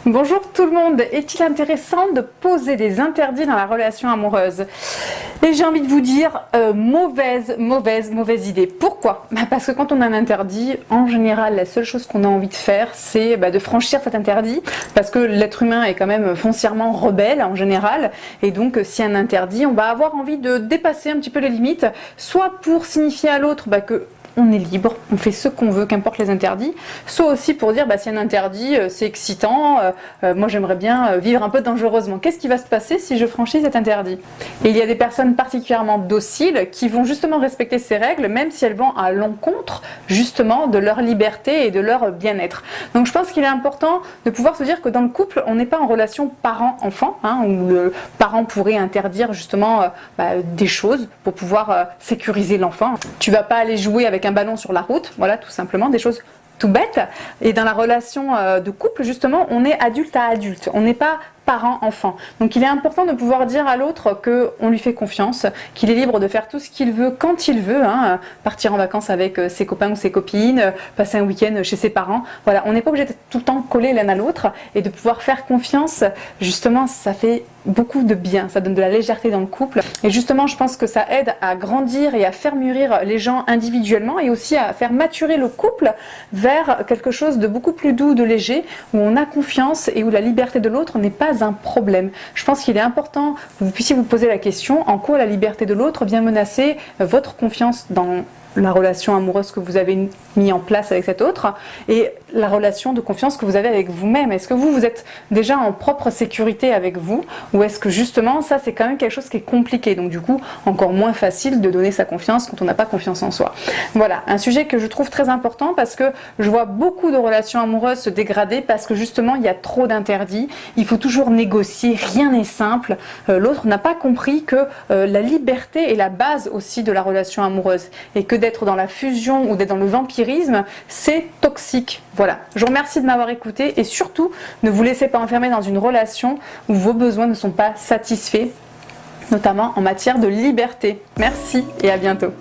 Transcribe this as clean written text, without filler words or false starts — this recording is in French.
Bonjour tout le monde, est-il intéressant de poser des interdits dans la relation amoureuse? Et j'ai envie de vous dire, mauvaise idée. Pourquoi? Parce que quand on a un interdit, en général, la seule chose qu'on a envie de faire, c'est de franchir cet interdit, parce que l'être humain est quand même foncièrement rebelle en général, et donc s'il y a un interdit, on va avoir envie de dépasser un petit peu les limites, soit pour signifier à l'autre que on est libre, on fait ce qu'on veut, qu'importe les interdits, soit aussi pour dire s'il y a un interdit, c'est excitant, moi j'aimerais bien vivre un peu dangereusement. Qu'est-ce qui va se passer si je franchis cet interdit? Et il y a des personnes particulièrement dociles qui vont justement respecter ces règles, même si elles vont à l'encontre justement de leur liberté et de leur bien-être. Donc je pense qu'il est important de pouvoir se dire que dans le couple, on n'est pas en relation parent-enfant, où le parent pourrait interdire justement des choses pour pouvoir sécuriser l'enfant. Tu vas pas aller jouer avec un ballon sur la route, voilà, tout simplement, des choses tout bêtes. Et dans la relation de couple, justement, on est adulte à adulte, on n'est pas parent-enfant. Donc il est important de pouvoir dire à l'autre qu'on lui fait confiance, qu'il est libre de faire tout ce qu'il veut quand il veut, partir en vacances avec ses copains ou ses copines, passer un week-end chez ses parents. Voilà, on n'est pas obligé d'être tout le temps collé l'un à l'autre et de pouvoir faire confiance, justement, ça fait beaucoup de bien, ça donne de la légèreté dans le couple. Et justement, je pense que ça aide à grandir et à faire mûrir les gens individuellement et aussi à faire maturer le couple vers quelque chose de beaucoup plus doux, de léger, où on a confiance et où la liberté de l'autre n'est pas un problème. Je pense qu'il est important que vous puissiez vous poser la question en quoi la liberté de l'autre vient menacer votre confiance dans la relation amoureuse que vous avez mis en place avec cet autre et la relation de confiance que vous avez avec vous-même. Est-ce que vous êtes déjà en propre sécurité avec vous ou est-ce que justement ça c'est quand même quelque chose qui est compliqué, donc du coup encore moins facile de donner sa confiance quand on n'a pas confiance en soi. Voilà, un sujet que je trouve très important parce que je vois beaucoup de relations amoureuses se dégrader parce que justement il y a trop d'interdits, il faut toujours négocier, rien n'est simple, l'autre n'a pas compris que la liberté est la base aussi de la relation amoureuse et que d'être dans la fusion ou d'être dans le vampirisme, c'est toxique. Voilà, je vous remercie de m'avoir écouté et surtout, ne vous laissez pas enfermer dans une relation où vos besoins ne sont pas satisfaits, notamment en matière de liberté. Merci et à bientôt.